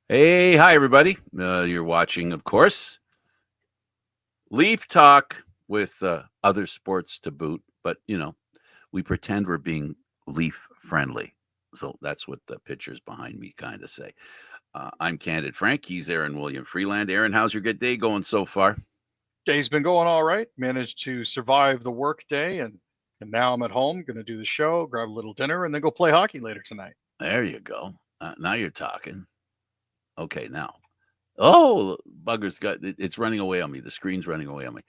Hey, hi everybody. You're watching, of course, Leaf Talk with other sports to boot, but we pretend we're being Leaf friendly. So that's what the pictures behind me kind of say. I'm Candid Frank. He's Aaron William Freeland. Aaron, how's your good day going so far? Day's been going all right. Managed to survive the work day, and now I'm at home. Going to do the show, grab a little dinner, and then go play hockey later tonight. There you go. Now you're talking. Okay, now. Oh, bugger's got it's running away on me. The screen's running away on me.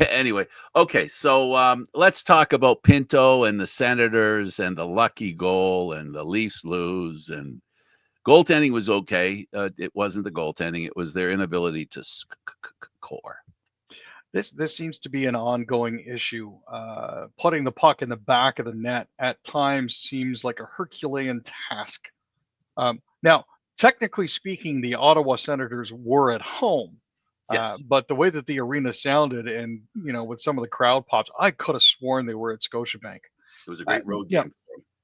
Anyway, okay, so let's talk about Pinto and the Senators and the lucky goal and the Leafs lose and goaltending was okay. It wasn't the goaltending; it was their inability to score. This seems to be an ongoing issue. Putting the puck in the back of the net at times seems like a Herculean task. Now, technically speaking, the Ottawa Senators were at home, Yes, but the way that the arena sounded, and with some of the crowd pops, I could have sworn they were at Scotiabank. it was a great road Yeah, game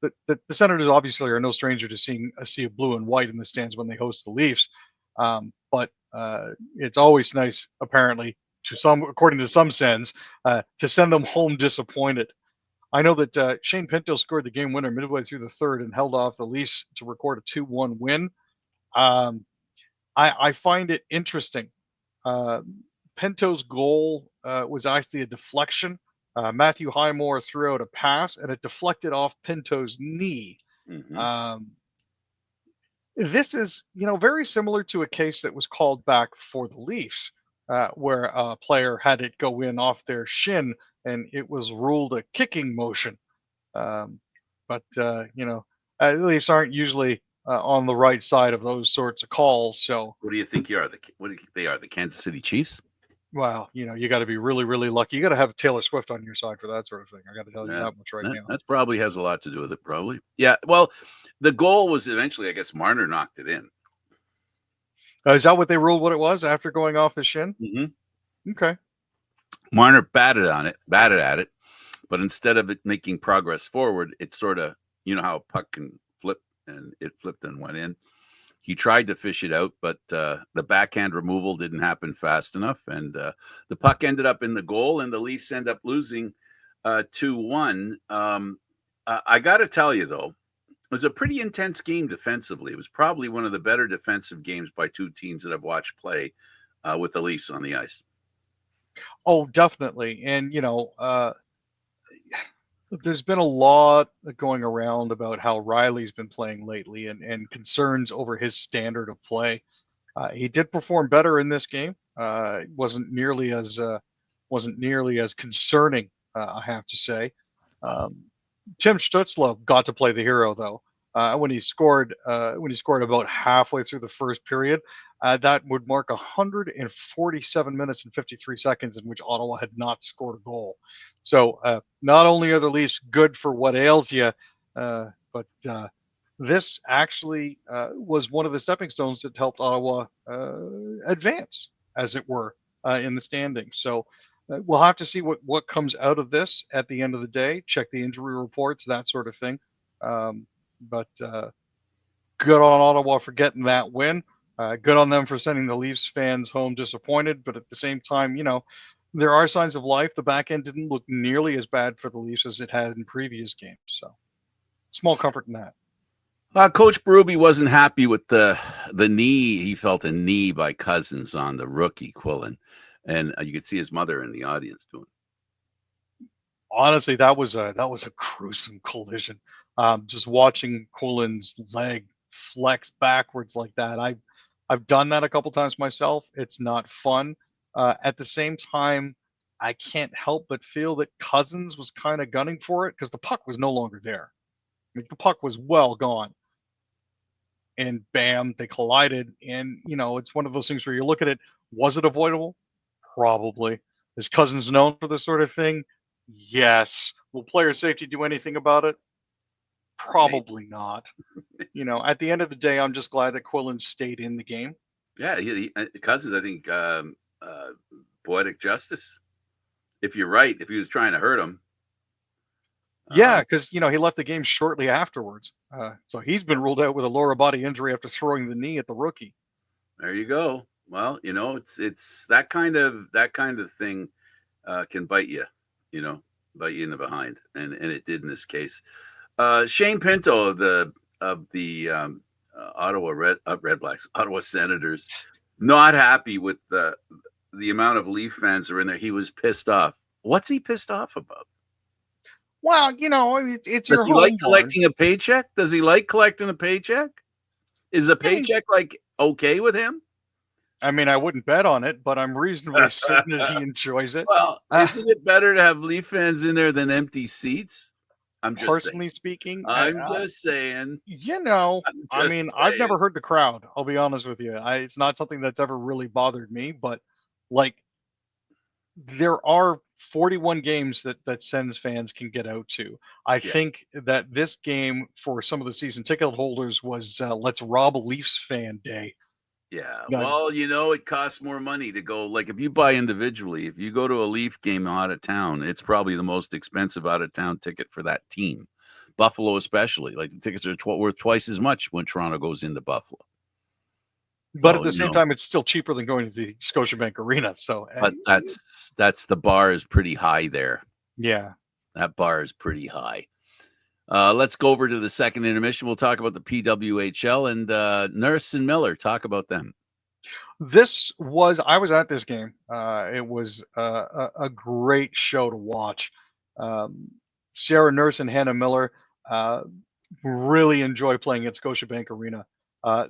for them. the Senators obviously are no stranger to seeing a sea of blue and white in the stands when they host the Leafs. But it's always nice, apparently, according to some sense, to send them home disappointed. I know that Shane Pinto scored the game winner midway through the third and held off the Leafs to record a 2-1 win. Um, I find it interesting. Uh, Pinto's goal was actually a deflection. Matthew Highmore threw out a pass and it deflected off Pinto's knee. Mm-hmm. Um, this is, very similar to a case that was called back for the Leafs, where a player had it go in off their shin and it was ruled a kicking motion. Um, but the Leafs aren't usually on the right side of those sorts of calls. So, What do you think you are? What do you think they are? The Kansas City Chiefs? well, you got to be really, really lucky. You got to have Taylor Swift on your side for that sort of thing. I got to tell you That that much right that now. that's probably has a lot to do with it. Probably, yeah. Well, the goal was eventually, I guess, Marner knocked it in. Is that what they ruled what it was after going off his shin? Mm-hmm. Okay. Marner batted at it, but instead of it making progress forward, it sort of, how a puck can flip, and it flipped and went in. He tried to fish it out, but the backhand removal didn't happen fast enough, and the puck ended up in the goal, and the Leafs end up losing 2-1. I got to tell you, though, it was a pretty intense game defensively. It was probably one of the better defensive games by two teams that I've watched play with the Leafs on the ice. Oh, definitely. And there's been a lot going around about how Riley's been playing lately and concerns over his standard of play. He did perform better in this game. Wasn't nearly as concerning, I have to say. Um, Tim Stutzla got to play the hero though. When he scored about halfway through the first period, that would mark 147 minutes and 53 seconds in which Ottawa had not scored a goal. So not only are the Leafs good for what ails you, but this actually was one of the stepping stones that helped Ottawa advance, as it were, in the standings. So we'll have to see what comes out of this at the end of the day. Check the injury reports, that sort of thing. But good on Ottawa for getting that win. Good on them for sending the Leafs fans home disappointed. But at the same time, there are signs of life. The back end didn't look nearly as bad for the Leafs as it had in previous games. So small comfort in that. Coach Berube wasn't happy with the knee. He felt a knee by Cousins on the rookie Quillen, and you could see his mother in the audience doing. Honestly, that was a gruesome collision. Just watching Quillen's leg flex backwards like that. I've done that a couple times myself. It's not fun. At the same time, I can't help but feel that Cousins was kind of gunning for it because the puck was no longer there. I mean, the puck was well gone, and bam, they collided. And it's one of those things where you look at it. Was it avoidable? Probably. Is Cousins known for this sort of thing? Yes. Will player safety do anything about it? Maybe. Probably not. At the end of the day, I'm just glad that Quillen stayed in the game. Yeah, Cousins. I think poetic justice. If you're right, if he was trying to hurt him, Yeah, um, because he left the game shortly afterwards. So he's been ruled out with a lower body injury after throwing the knee at the rookie. There you go. Well, it's that kind of thing can bite you, you know, bite you in the behind, and it did in this case. Shane Pinto of the Ottawa Red Blacks, Ottawa Senators, not happy with the amount of Leaf fans that are in there. He was pissed off. What's he pissed off about? Well, it's Does your he like home barn. collecting a paycheck? Does he like collecting a paycheck? Is a I mean, paycheck like okay with him? I mean, I wouldn't bet on it, but I'm reasonably certain that he enjoys it. Well, Uh, isn't it better to have Leaf fans in there than empty seats? I'm just saying. Personally speaking, I'm just saying. I'm I mean, just I've saying. never heard the crowd. I'll be honest with you. It's not something that's ever really bothered me, but like there are 41 games that Sens fans can get out to. I Yeah. think that this game for some of the season ticket holders was let's rob a Leafs fan day. Yeah. Uh, Well, it costs more money to go. Like if you buy individually, if you go to a Leaf game out of town, it's probably the most expensive out of town ticket for that team. Buffalo, especially. Like the tickets are worth twice as much when Toronto goes into Buffalo. but at So, the same time, it's still cheaper than going to the Scotiabank Arena. So but that's the bar is pretty high there. yeah, That bar is pretty high. Let's go over to the second intermission. We'll talk about the PWHL and Nurse and Miller. Talk about them. I was at this game. It was a great show to watch. Um, Sarah Nurse and Hannah Miller uh, really enjoy playing at Scotiabank Arena.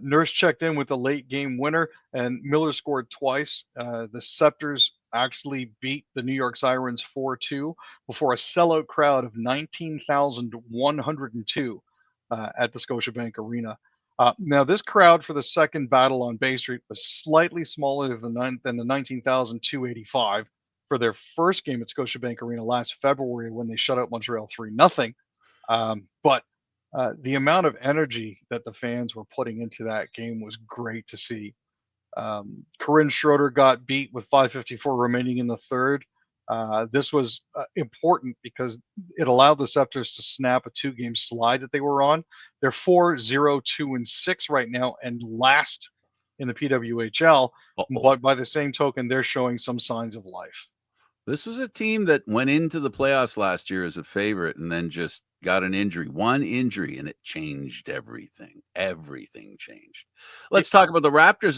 Nurse checked in with the late game winner, and Miller scored twice. The Scepters actually beat the New York Sirens 4-2 before a sellout crowd of 19,102 at the Scotiabank Arena. Now, this crowd for the second battle on Bay Street was slightly smaller than the 19,285 for their first game at Scotiabank Arena last February when they shut out Montreal 3-0. But the amount of energy that the fans were putting into that game was great to see. Corinne Schroeder got beat with 5:54 remaining in the third. This was important because it allowed the Scepters to snap a two-game slide that they were on. They're 4-0-2-6 right now and last in the PWHL. Uh-oh. But by the same token, they're showing some signs of life. This was a team that went into the playoffs last year as a favorite and then just got an injury, one injury, and it changed everything. Everything changed. It, Let's talk about the Raptors.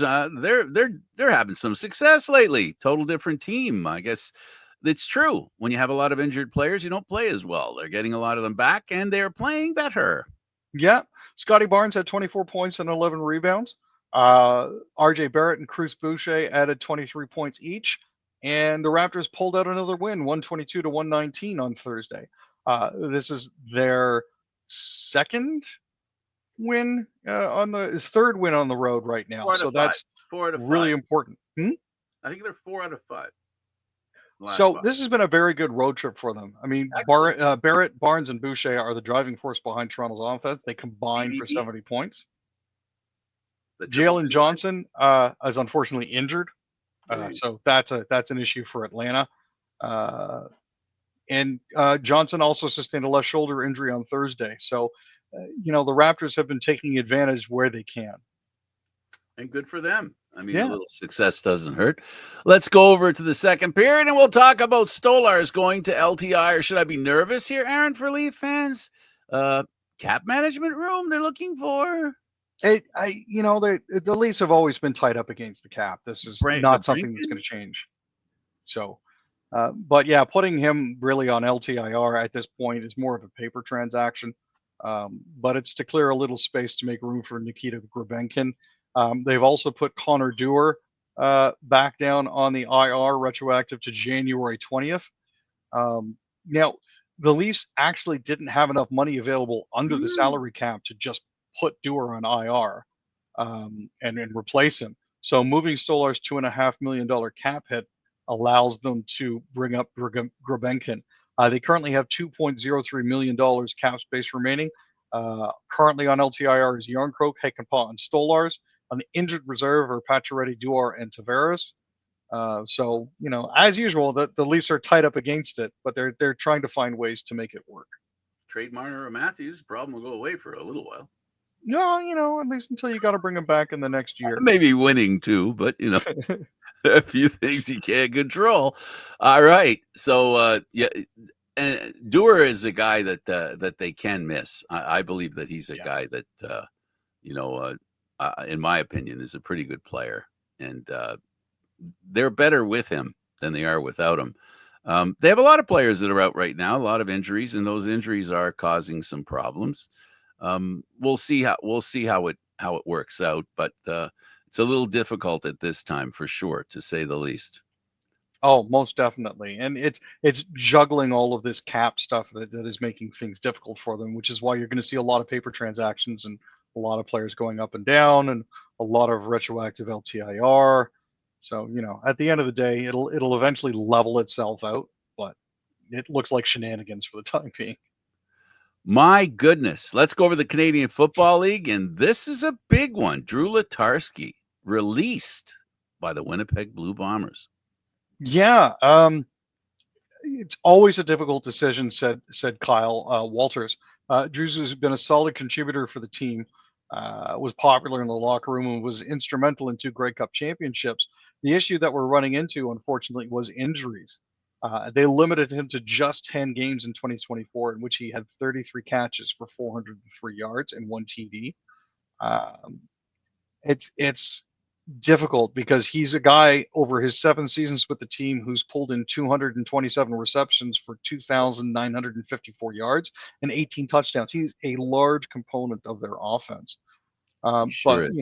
They're having some success lately. Total different team. I guess it's true. When you have a lot of injured players, you don't play as well. They're getting a lot of them back, and they're playing better. yeah, Scotty Barnes had 24 points and 11 rebounds. RJ Barrett and Cruz Boucher added 23 points each. And the Raptors pulled out another win, 122-119 on Thursday. This is their second win on the third win on the road right now. 4 out So of 5. that's 4 out of really 5. important. I think they're 4 out of 5. Last So 5. this has been a very good road trip for them. I mean, Excellent. Barrett, Barnes, and Boucher are the driving force behind Toronto's offense. They combined for BBB, 70 points. the triple Jalen blue line. Johnson is unfortunately injured. So that's an issue for Atlanta. And Johnson also sustained a left shoulder injury on Thursday. So, the Raptors have been taking advantage where they can. And good for them. I mean, a Yeah. little success doesn't hurt. Let's go over to the second period and we'll talk about Stolarz going to LTI. Or should I be nervous here, Aaron, for Leaf fans? Cap management room they're looking for. The Leafs have always been tied up against the cap. This is not something that's going to change. So, but yeah, putting him really on LTIR at this point is more of a paper transaction. But it's to clear a little space to make room for Nikita Grabenkin. They've also put Connor Dewar back down on the IR, retroactive to January 20th. Now, the Leafs actually didn't have enough money available under the salary cap to just put Dewar on IR and replace him. So moving Stolar's $2.5 million cap hit allows them to bring up Grabenkin. They currently have $2.03 million cap space remaining. Currently on LTIR is Yarncroke, Hakanpää, and Stolarz. On the injured reserve are Pacioretty, Dewar, and Tavares. So, as usual, the Leafs are tied up against it, but they're trying to find ways to make it work. Trade Marner or Matthews, problem will go away for a little while. No, at least until you got to bring him back in the next year. Maybe winning too, but there are a few things you can't control. All right, so yeah, and Dewar is a guy that they can miss. I believe that he's a Yeah. guy that you know, in my opinion, is a pretty good player, and they're better with him than they are without him. They have a lot of players that are out right now, a lot of injuries, and those injuries are causing some problems. We'll see how it works out, but it's a little difficult at this time for sure, to say the least. Oh, most definitely. And it's juggling all of this cap stuff that is making things difficult for them, which is why you're going to see a lot of paper transactions and a lot of players going up and down and a lot of retroactive LTIR. So, at the end of the day, it'll eventually level itself out, but it looks like shenanigans for the time being. My goodness. Let's go over the Canadian Football League, and this is a big one. Drew Letarski released by the Winnipeg Blue Bombers. Yeah, it's always a difficult decision, said Kyle Walters. Drews has been a solid contributor for the team, was popular in the locker room, and was instrumental in two Grey Cup championships. The issue that we're running into, unfortunately, was injuries. They limited him to just 10 games in 2024, in which he had 33 catches for 403 yards and one TD. Um, it's difficult because he's a guy over his 7 seasons with the team who's pulled in 227 receptions for 2,954 yards and 18 touchdowns. He's a large component of their offense. He But, sure is.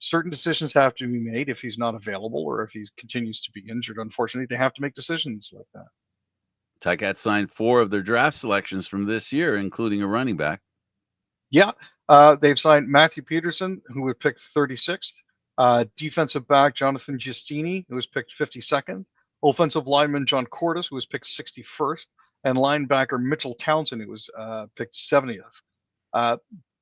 certain decisions have to be made if he's not available or if he continues to be injured. Unfortunately, they have to make decisions like that. Ticats signed 4 of their draft selections from this year, including a running back. Yeah, they've signed Matthew Peterson, who was picked 36th, defensive back Jonathan Giustini, who was picked 52nd, offensive lineman John Cordes, who was picked 61st, and linebacker Mitchell Townsend, who was picked 70th. Uh,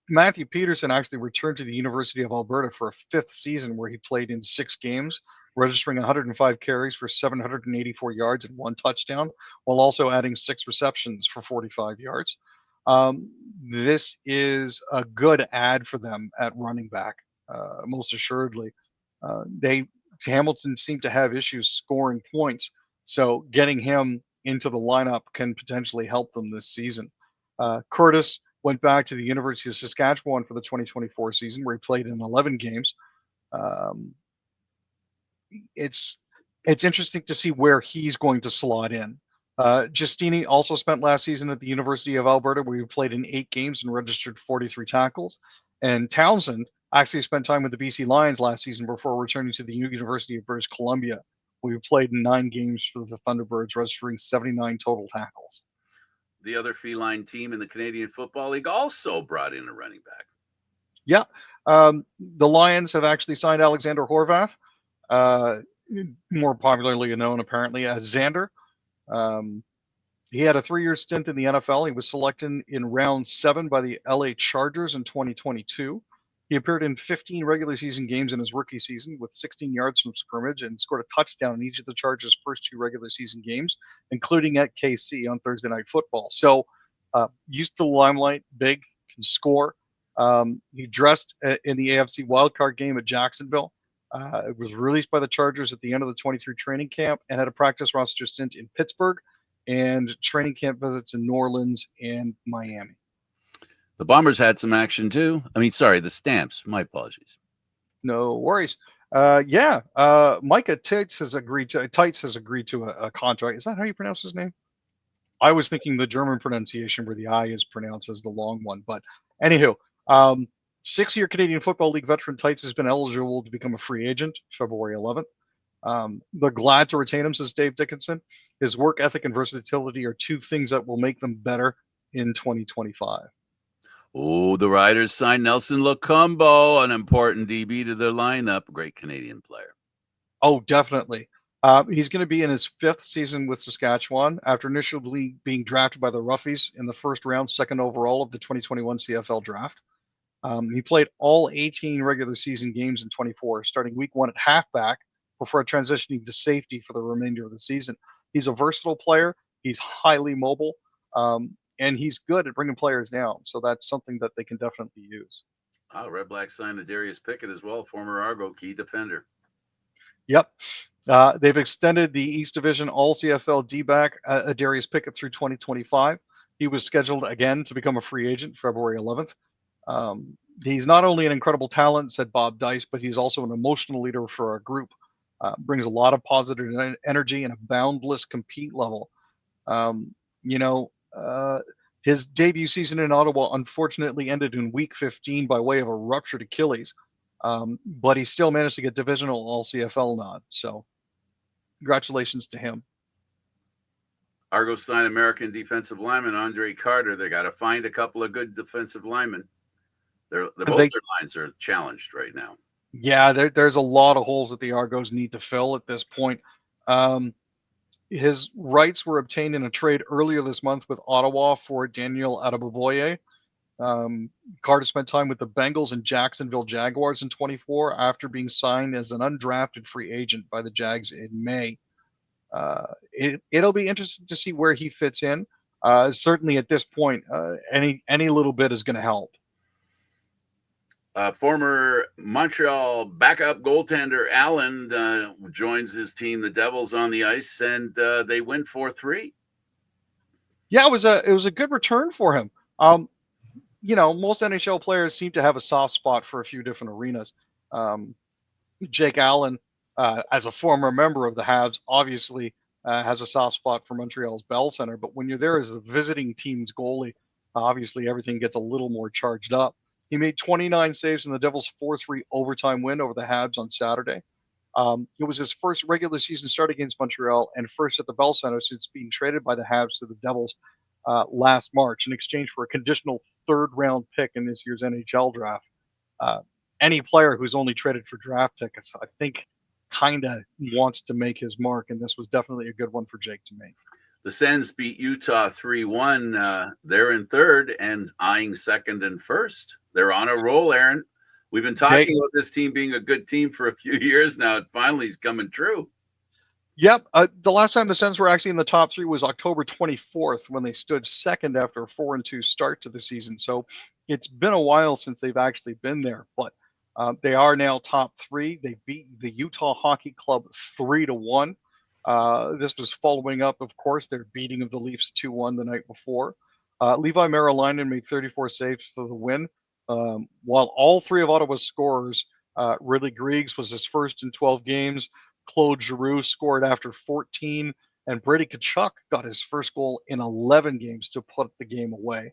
Matthew Peterson actually returned to the University of Alberta for a fifth season where he played in 6 games, registering 105 carries for 784 yards and one touchdown, while also adding 6 receptions for 45 yards. Um, this is a good ad for them at running back, most assuredly. They Hamilton seemed to have issues scoring points, so getting him into the lineup can potentially help them this season. Curtis went back to the University of Saskatchewan for the 2024 season, where he played in 11 games. Um, it's it's interesting to see where he's going to slot in. Giustini also spent last season at the University of Alberta, where he played in 8 games and registered 43 tackles. And Townsend actually spent time with the BC Lions last season before returning to the University of British Columbia, where he played in 9 games for the Thunderbirds, registering 79 total tackles. The other feline team in the Canadian Football League also brought in a running back. Yeah, the Lions have actually signed Alexander Horvath, uh, more popularly known apparently as Xander. Um, he had a 3-year stint in the NFL. He was selected in round 7 by the LA Chargers in 2022. He appeared in 15 regular season games in his rookie season with 16 yards from scrimmage and scored a touchdown in each of the Chargers' first 2 regular season games, including at KC on Thursday Night Football. So, used to the limelight, big, can score. He dressed in the AFC wildcard game at Jacksonville. It was released by the Chargers at the end of the 23 training camp and had a practice roster stint in Pittsburgh and training camp visits in New Orleans and Miami. The Bombers had some action too. The Stamps. My apologies. No worries. Yeah, Micah Tights has agreed to a contract. Is that how you pronounce his name? I was thinking the German pronunciation where the I is pronounced as the long one. But anywho, 6-year Canadian Football League veteran Tights has been eligible to become a free agent February 11th. They're glad to retain him, says Dave Dickinson. His work ethic and versatility are 2 things that will make them better in 2025. Oh, the Riders signed Nelson Locumbo, an important DB to their lineup. Great Canadian player. Oh, definitely. He's going to be in his 5th season with Saskatchewan after initially being drafted by the Roughies in the first round, 2nd overall of the 2021 CFL draft. He played all 18 regular season games in 24, starting week 1 at halfback before transitioning to safety for the remainder of the season. He's a versatile player. He's highly mobile, and he's good at bringing players down. So that's something that they can definitely use. Red Black signed Darius Pickett as well, former Argo key defender. Yep. They've extended the East Division All CFL D-back Darius Pickett through 2025. He was scheduled again to become a free agent February 11th. He's not only an incredible talent, said Bob Dice, but he's also an emotional leader for our group. Brings a lot of positive energy and a boundless compete level. You know, his debut season in Ottawa unfortunately ended in week 15 by way of a ruptured Achilles, but he still managed to get divisional All CFL nod. So, congratulations to him. Argos signed American defensive lineman Andre Carter. They got to find a couple of good defensive linemen. Both their lines are challenged right now. Yeah, there's a lot of holes that the Argos need to fill at this point. His rights were obtained in a trade earlier this month with Ottawa for Daniel Adeboboye. Carter spent time with the Bengals and Jacksonville Jaguars in 24 after being signed as an undrafted free agent by the Jags in May. It'll be interesting to see where he fits in. Certainly at this point, any little bit is going to help. Former Montreal backup goaltender Allen joins his team, the Devils, on the ice, and they win 4-3. Yeah, it was a good return for him. Most NHL players seem to have a soft spot for a few different arenas. Jake Allen, as a former member of the Habs, obviously has a soft spot for Montreal's Bell Center. But when you're there as the visiting team's goalie, obviously everything gets a little more charged up. He made 29 saves in the Devils' 4-3 overtime win over the Habs on Saturday. It was his first regular season start against Montreal and first at the Bell Center since being traded by the Habs to the Devils last March in exchange for a conditional third-round pick in this year's NHL draft. Any player who's only traded for draft tickets, I think, kind of wants to make his mark, and this was definitely a good one for Jake to make. The Sens beat Utah 3-1. They're in third and eyeing second and first. They're on a roll, Aaron. We've been talking about this team being a good team for a few years now. It finally is coming true. Yep. The last time the Sens were actually in the top three was October 24th when they stood second after a 4-2 start to the season. So it's been a while since they've actually been there, but they are now top three. They beat the Utah Hockey Club 3-1. This was following up, of course, their beating of the Leafs 2-1 the night before. Levi Merrilainen made 34 saves for the win. While all three of Ottawa's scorers, Ridley Griggs was his first in 12 games, Claude Giroux scored after 14, and Brady Tkachuk got his first goal in 11 games to put the game away.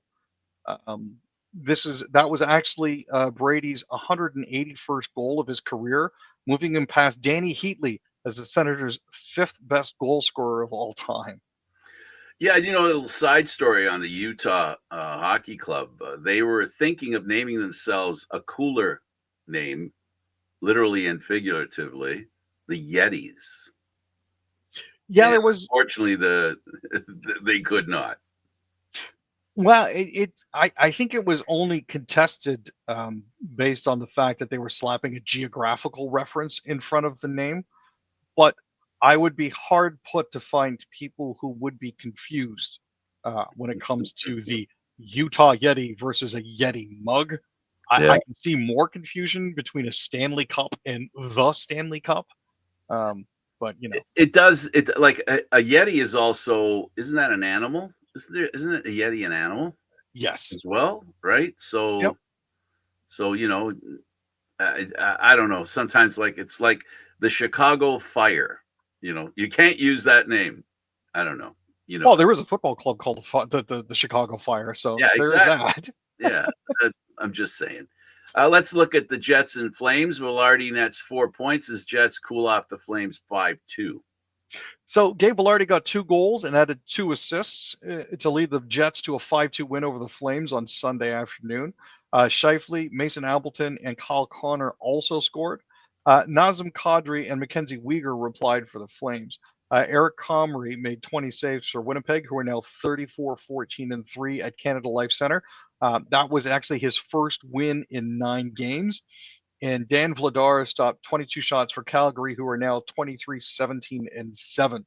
That was actually Brady's 181st goal of his career, moving him past Danny Heatley as the Senators' fifth best goal scorer of all time. Yeah, a little side story on the Utah Hockey Club. They were thinking of naming themselves a cooler name, literally and figuratively, the Yetis. Yeah, and there was. Unfortunately, they could not. Well, I think it was only contested based on the fact that they were slapping a geographical reference in front of the name. But I would be hard put to find people who would be confused when it comes to the Utah Yeti versus a Yeti mug. I can see more confusion between a Stanley Cup and the Stanley Cup. But it does. It like a Yeti is also, isn't that an animal? Isn't it a Yeti an animal? Yes. As well, right? So, yep. So I don't know. Sometimes it's like the Chicago Fire. You can't use that name. I don't know. Well, there is a football club called the Chicago Fire, so yeah, there exactly. is that. Yeah, I'm just saying. Let's look at the Jets and Flames. Velarde nets 4 points as Jets cool off the Flames 5-2. So Gabe Velarde got 2 goals and added 2 assists to lead the Jets to a 5-2 win over the Flames on Sunday afternoon. Scheifele, Mason Appleton, and Kyle Connor also scored. Nazem Kadri and Mackenzie Weegar replied for the Flames. Eric Comrie made 20 saves for Winnipeg, who are now 34-14-3 at Canada Life Center. That was actually his first win in 9 games. And Dan Vladar stopped 22 shots for Calgary, who are now 23-17-7.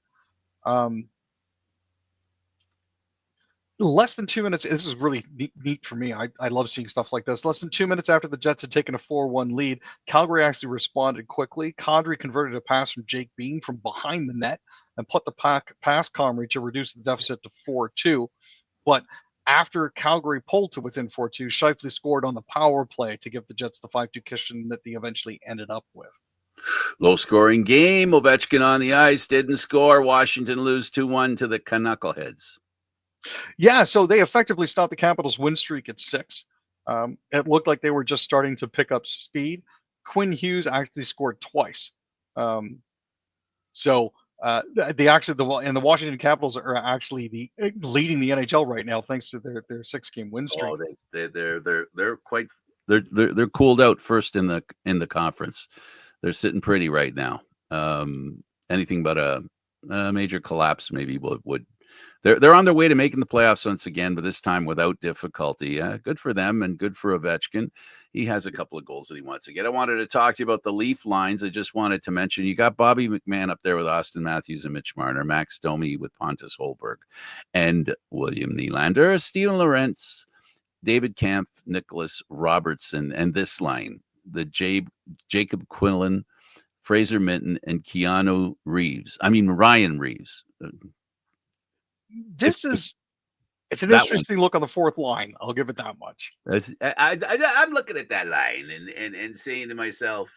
Less than 2 minutes. This is really neat for me. I love seeing stuff like this. Less than 2 minutes after the Jets had taken a 4-1 lead, Calgary actually responded quickly. Condry converted a pass from Jake Bean from behind the net and put the pass Comrie to reduce the deficit to 4-2. But after Calgary pulled to within 4-2, Scheifele scored on the power play to give the Jets the 5-2 cushion that they eventually ended up with. Low scoring game. Ovechkin on the ice didn't score. Washington lose 2-1 to the Knuckleheads. Yeah, so they effectively stopped the Capitals' win streak at 6. It looked like they were just starting to pick up speed. Quinn Hughes actually scored twice. So the Washington Capitals are actually leading the NHL right now thanks to their 6-game win streak. Oh, they're quite they're cooled out first in the conference. They're sitting pretty right now. Anything but a major collapse maybe would. They're on their way to making the playoffs once again, but this time without difficulty. Good for them and good for Ovechkin. He has a couple of goals that he wants to get. I wanted to talk to you about the Leaf lines. I just wanted to mention you got Bobby McMahon up there with Austin Matthews and Mitch Marner, Max Domi with Pontus Holberg, and William Nylander, Steven Lorentz, David Kampf, Nicholas Robertson, and this line, the Jacob Quinlan, Fraser Minton, and Ryan Reeves. It's an interesting look on the fourth line. I'll give it that much. I'm looking at that line and saying to myself,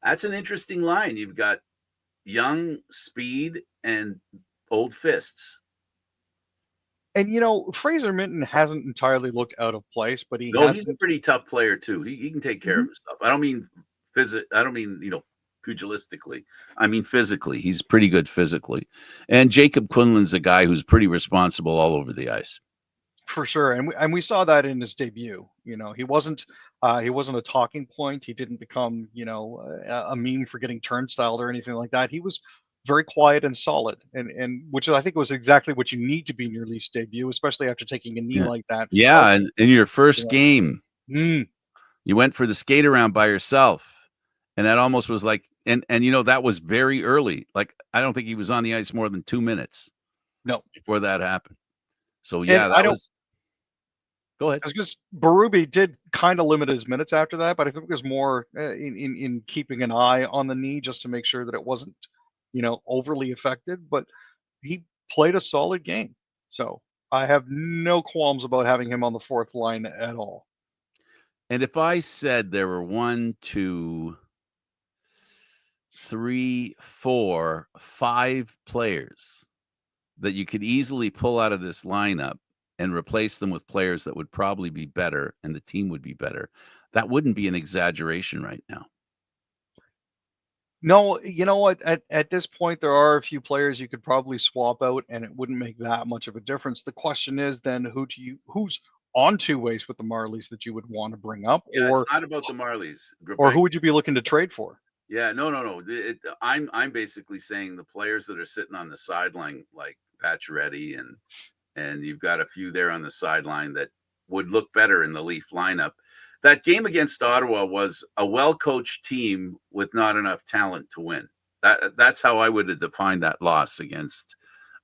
that's an interesting line. You've got young speed and old fists. And Fraser Minton hasn't entirely looked out of place, but he's a pretty tough player too. He can take care of himself. I don't mean pugilistically. I mean physically. He's pretty good physically. And Jacob Quinlan's a guy who's pretty responsible all over the ice. For sure. And we saw that in his debut. He wasn't a talking point. He didn't become, a meme for getting turnstile or anything like that. He was very quiet and solid, and which I think was exactly what you need to be in your Leafs debut, especially after taking a knee like that. Yeah, and in your first game, you went for the skate around by yourself. And that almost was like, and that was very early. Like, I don't think he was on the ice more than 2 minutes. No. Before that happened. So, yeah, go ahead. Because Berube did kind of limit his minutes after that, but I think it was more in keeping an eye on the knee just to make sure that it wasn't, overly affected. But he played a solid game. So I have no qualms about having him on the fourth line at all. And if I said there were 1, 2, 3, 4, 5 players that you could easily pull out of this lineup and replace them with players that would probably be better and the team would be better, that wouldn't be an exaggeration right now. No, you know what? At this point, there are a few players you could probably swap out, and it wouldn't make that much of a difference. The question is then who's on two ways with the Marlies that you would want to bring up, or it's not about the Marlies, or who would you be looking to trade for? Yeah, no. I'm basically saying the players that are sitting on the sideline, like Pacioretty, and you've got a few there on the sideline that would look better in the Leaf lineup. That game against Ottawa was a well-coached team with not enough talent to win. That's how I would have defined that loss against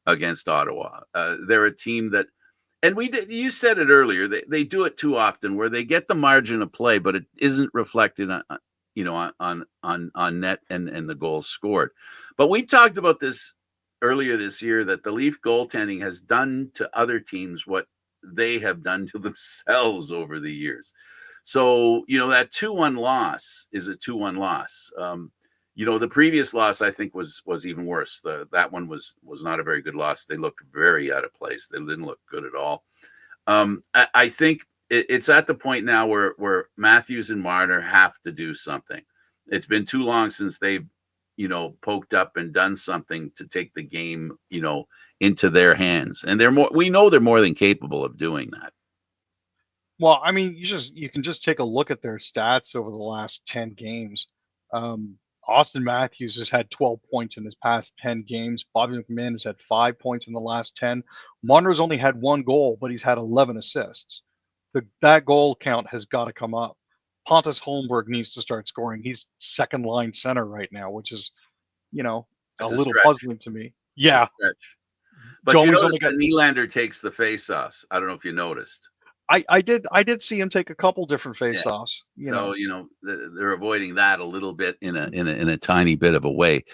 Ottawa. They're a team that, and you said it earlier, they do it too often where they get the margin of play, but it isn't reflected on net and the goals scored. But we talked about this earlier this year, that the Leaf goaltending has done to other teams what they have done to themselves over the years. So, that 2-1 loss is a 2-1 loss. The previous loss I think was even worse. That one was not a very good loss. They looked very out of place. They didn't look good at all. I think it's at the point now where Matthews and Marner have to do something. It's been too long since they've, poked up and done something to take the game, into their hands. And we know they're more than capable of doing that. Well, I mean, you can just take a look at their stats over the last 10 games. Austin Matthews has had 12 points in his past 10 games. Bobby McMahon has had 5 points in the last 10. Marner's only had 1 goal, but he's had 11 assists. That goal count has got to come up. Pontus Holmberg needs to start scoring. He's second line center right now, which is, a little puzzling to me. to Yeah, stretch. But you Domi's notice only got. the Nylander takes the face-offs. I don't know if you noticed. I did see him take a couple different Yeah. face-offs. You So know, they're avoiding that a little bit in a tiny bit of a way.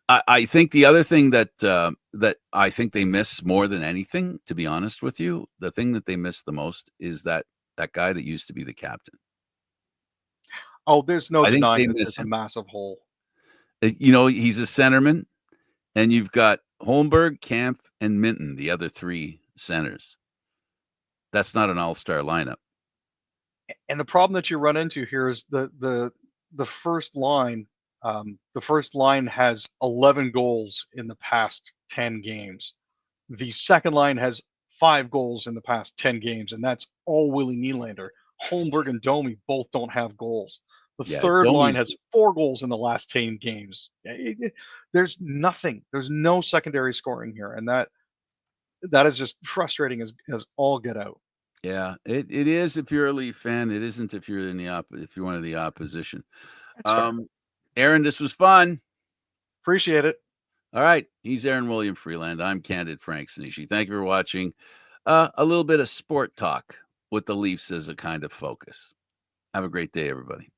I think the other thing that I think they miss more than anything, to be honest with you, the thing that they miss the most is that guy that used to be the captain. oh, there's no I think denying they that miss there's a him. massive hole. He's a centerman, and you've got Holmberg, Camp, and Minton, the other three centers. That's not an all-star lineup. And the problem that you run into here is the first line. The first line has 11 goals in the past 10 games. The second line has 5 goals in the past 10 games, and that's all Willie Nylander. Holmberg and Domi both don't have goals. The Yeah, third line Domi's has 4 goals in the last 10 games. There's nothing. There's no secondary scoring here, and that is just frustrating as all get out. Yeah, it is if you're a Leaf fan. It isn't if you're if you're one of the opposition. That's fair. Um, Aaron, this was fun. Appreciate it. All right, he's Aaron William Freeland. I'm Candid Frank Stanisci. Thank you for watching. A little bit of sport talk with the Leafs as a kind of focus. Have a great day, everybody.